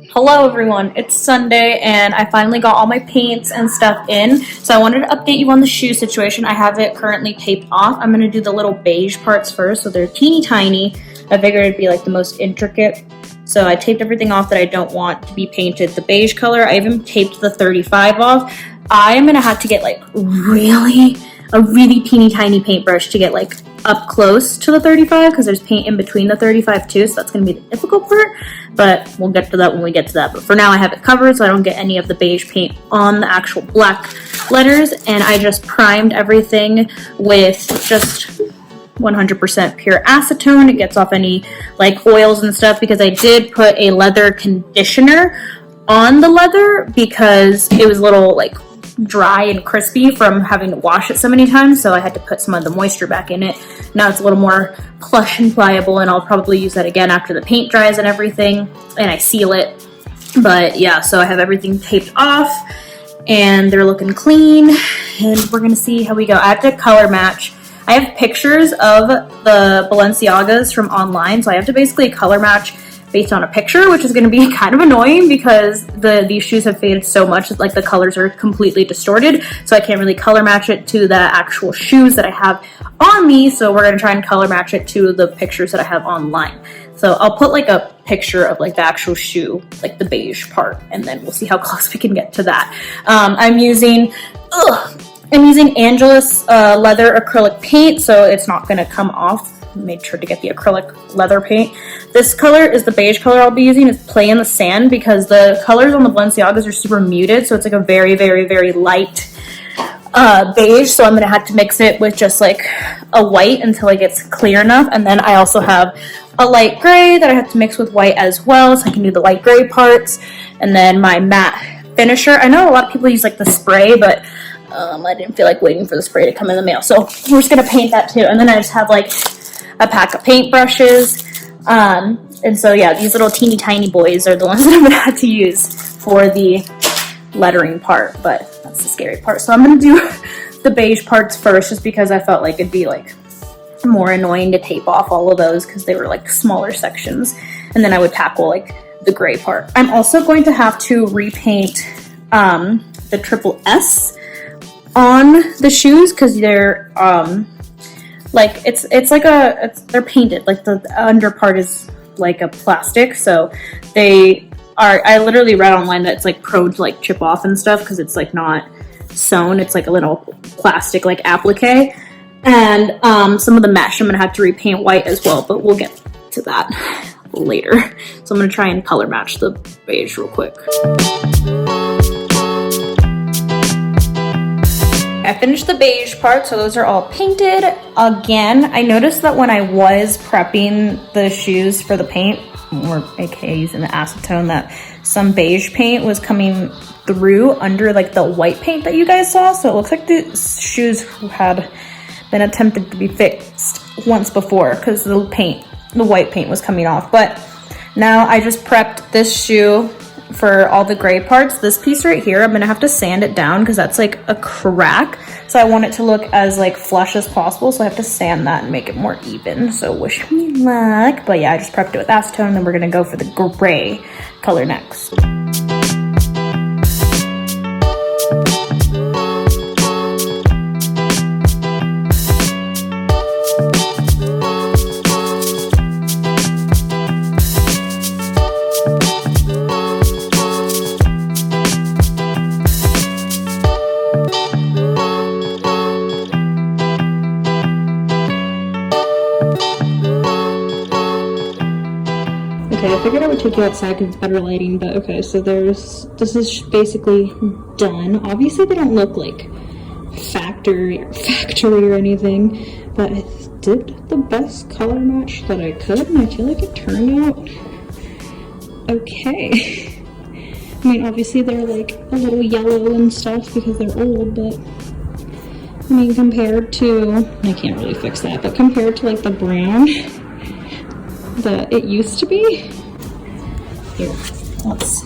Hello everyone, it's Sunday and I finally got all my paints and stuff in. So I wanted to update you on the shoe situation. I have it currently taped off. I'm going to do the little beige parts first, so they're teeny tiny. I figured it'd be like the most intricate. So I taped everything off that I don't want to be painted the beige color. I even taped the 35 off. I'm going to have to get like a really teeny tiny paintbrush to get like up close to the 35 because there's paint in between the 35 too, so that's going to be the difficult part, but we'll get to that when we get to that. But for now I have it covered so I don't get any of the beige paint on the actual black letters, and I just primed everything with just 100% pure acetone. It gets off any like oils and stuff because I did put a leather conditioner on the leather because it was a little like dry and crispy from having to wash it so many times, so I had to put some of the moisture back in it. Now it's a little more plush and pliable, and I'll probably use that again after the paint dries and everything and I seal it. But yeah, so I have everything taped off and they're looking clean, and we're gonna see how we go. I have to color match. I have pictures of the Balenciagas from online, so I have to basically color match based on a picture, which is going to be kind of annoying because these shoes have faded so much, like the colors are completely distorted, so I can't really color match it to the actual shoes that I have on me. So we're going to try and color match it to the pictures that I have online. So I'll put like a picture of like the actual shoe, like the beige part, and then we'll see how close we can get to that. I'm using Angelus leather acrylic paint, so it's not going to come off. Made sure to get the acrylic leather paint. This color is the beige color I'll be using. It's Play in the Sand because the colors on the Balenciagas are super muted, so it's like a very light beige, so I'm gonna have to mix it with just like a white until it gets clear enough. And then I also have a light gray that I have to mix with white as well, so I can do the light gray parts. And then my matte finisher. I know a lot of people use like the spray, but I didn't feel like waiting for the spray to come in the mail, so we're just gonna paint that too. And then I just have like a pack of paintbrushes, and so yeah, these little teeny tiny boys are the ones that I'm gonna have to use for the lettering part, but that's the scary part. So I'm gonna do the beige parts first, just because I felt like it'd be like more annoying to tape off all of those because they were like smaller sections, and then I would tackle like the gray part. I'm also going to have to repaint the triple S on the shoes because they're like they're painted, like the under part is like a plastic, so I literally read online that it's like prone to like chip off and stuff because it's like not sewn, it's like a little plastic like applique. And some of the mesh I'm gonna have to repaint white as well, but we'll get to that later. So I'm gonna try and color match the beige real quick. I finished the beige part, so those are all painted. Again, I noticed that when I was prepping the shoes for the paint, or aka using the acetone, that some beige paint was coming through under like the white paint that you guys saw. So it looks like the shoes had been attempted to be fixed once before because the white paint was coming off. But now I just prepped this shoe for all the gray parts. This piece right here, I'm gonna have to sand it down because that's like a crack, so I want it to look as like flush as possible, so I have to sand that and make it more even. So wish me luck. But yeah, I just prepped it with acetone, and then we're gonna go for the gray color next. Okay, I figured I would take you outside because it's better lighting, but okay, so this is basically done. Obviously they don't look like factory or anything, but I did the best color match that I could, and I feel like it turned out okay. I mean, obviously they're like a little yellow and stuff because they're old, but I mean, compared to, I can't really fix that, but compared to like the brown that it used to be. Here, let's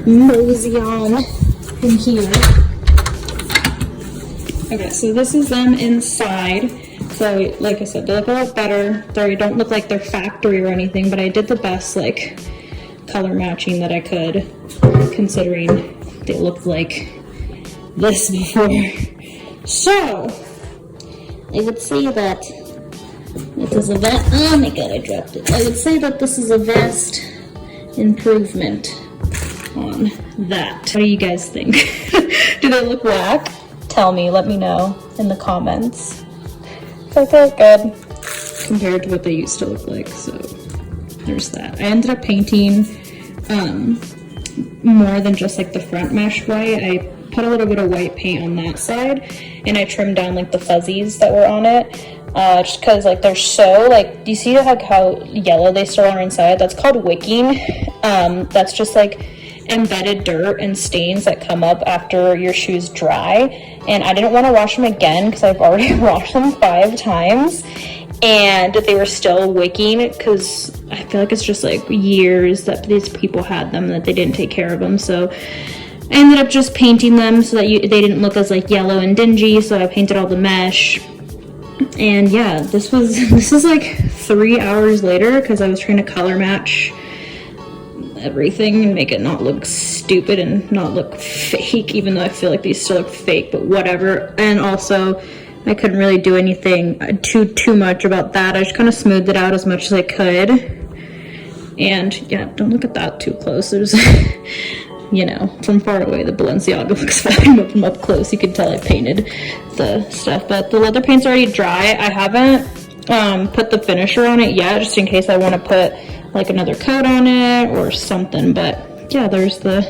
mosey on in here. Okay, so this is them inside. So like I said, they look a lot better. They don't look like they're factory or anything, but I did the best like color matching that I could, considering they looked like this before. So, I would say that it is a vast, oh my god, I dropped it. I would say that this is a vast improvement on that. What do you guys think? Do they look whack? Tell me, let me know in the comments. They look good compared to what they used to look like, so there's that. I ended up painting more than just like the front mesh white. I put a little bit of white paint on that side, and I trimmed down like the fuzzies that were on it, just because like they're so like, do you see how yellow they still are inside? That's called wicking. That's just like embedded dirt and stains that come up after your shoes dry, and I didn't want to wash them again because I've already washed them 5 times and they were still wicking, because I feel like it's just like years that these people had them that they didn't take care of them. So I ended up just painting them so that they didn't look as like yellow and dingy, so I painted all the mesh. And yeah, this is like 3 hours later, because I was trying to color match everything and make it not look stupid and not look fake, even though I feel like these still look fake, but whatever. And also I couldn't really do anything too much about that. I just kind of smoothed it out as much as I could. And yeah, don't look at that too close. There's you know, from far away the Balenciaga looks fine, but from up close you can tell I painted the stuff. But the leather paint's already dry. I haven't put the finisher on it yet, just in case I want to put like another coat on it or something. But yeah, there's the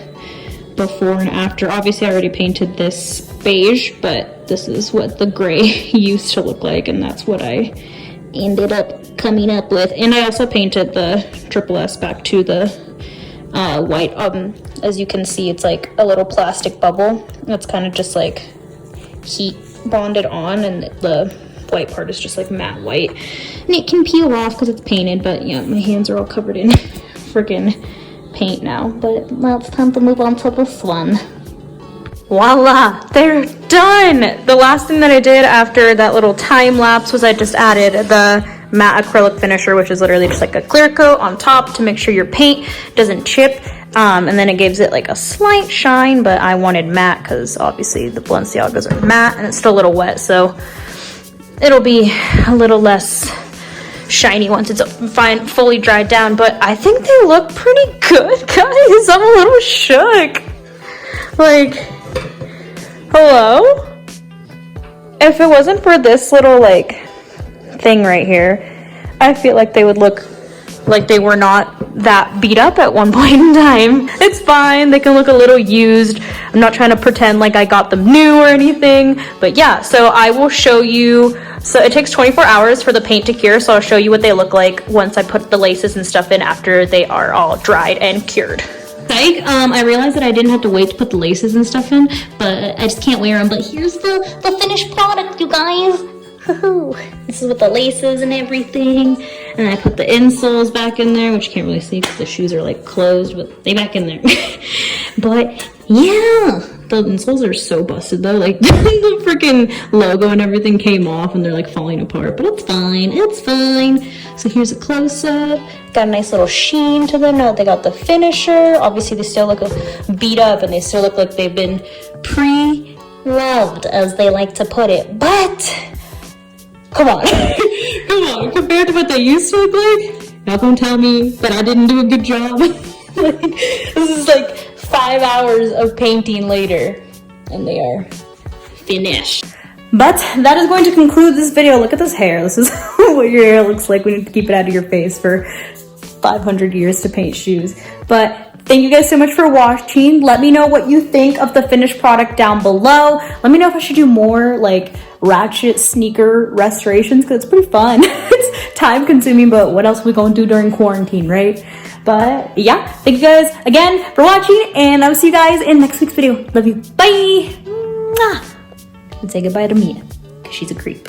before and after. Obviously I already painted this beige, but this is what the gray used to look like, and that's what I ended up coming up with. And I also painted the Triple S back to the white. As you can see, it's like a little plastic bubble that's kind of just like heat bonded on, and the white part is just like matte white, and it can peel off because it's painted. But yeah, my hands are all covered in freaking paint now. But now it's time to move on to this one. Voila, they're done. The last thing that I did after that little time lapse was I just added the matte acrylic finisher, which is literally just like a clear coat on top to make sure your paint doesn't chip, and then it gives it like a slight shine. But I wanted matte because obviously the Balenciagas are matte and it's still a little wet, so it'll be a little less shiny once it's fully dried down. But I think they look pretty good, guys. I'm a little shook. Like, hello? If it wasn't for this little like thing right here, I feel like they would look like they were not that beat up at one point in time. It's fine, they can look a little used. I'm not trying to pretend like I got them new or anything, but yeah, so I will show you. So it takes 24 hours for the paint to cure, so I'll show you what they look like once I put the laces and stuff in after they are all dried and cured. I realized that I didn't have to wait to put the laces and stuff in, but I just can't wear them. But here's the finished product, you guys. This is with the laces and everything, and I put the insoles back in there, which you can't really see because the shoes are like closed, but they back in there. But yeah, the insoles are so busted though, like the freaking logo and everything came off and they're like falling apart, but it's fine, it's fine. So here's a close-up. Got a nice little sheen to them now that they got the finisher. Obviously they still look beat up and they still look like they've been pre-loved, as they like to put it, but come on. Come on, compared to what they used to look like, y'all gonna tell me that I didn't do a good job? This is like 5 hours of painting later, and they are finished. But that is going to conclude this video. Look at this hair. This is what your hair looks like when you keep it out of your face for 500 years to paint shoes. But thank you guys so much for watching. Let me know what you think of the finished product down below. Let me know if I should do more like ratchet sneaker restorations, because it's pretty fun. It's time consuming, but what else are we gonna do during quarantine, right? But yeah, thank you guys again for watching, and I'll see you guys in next week's video. Love you. Bye. Mwah. And say goodbye to Mia, because she's a creep.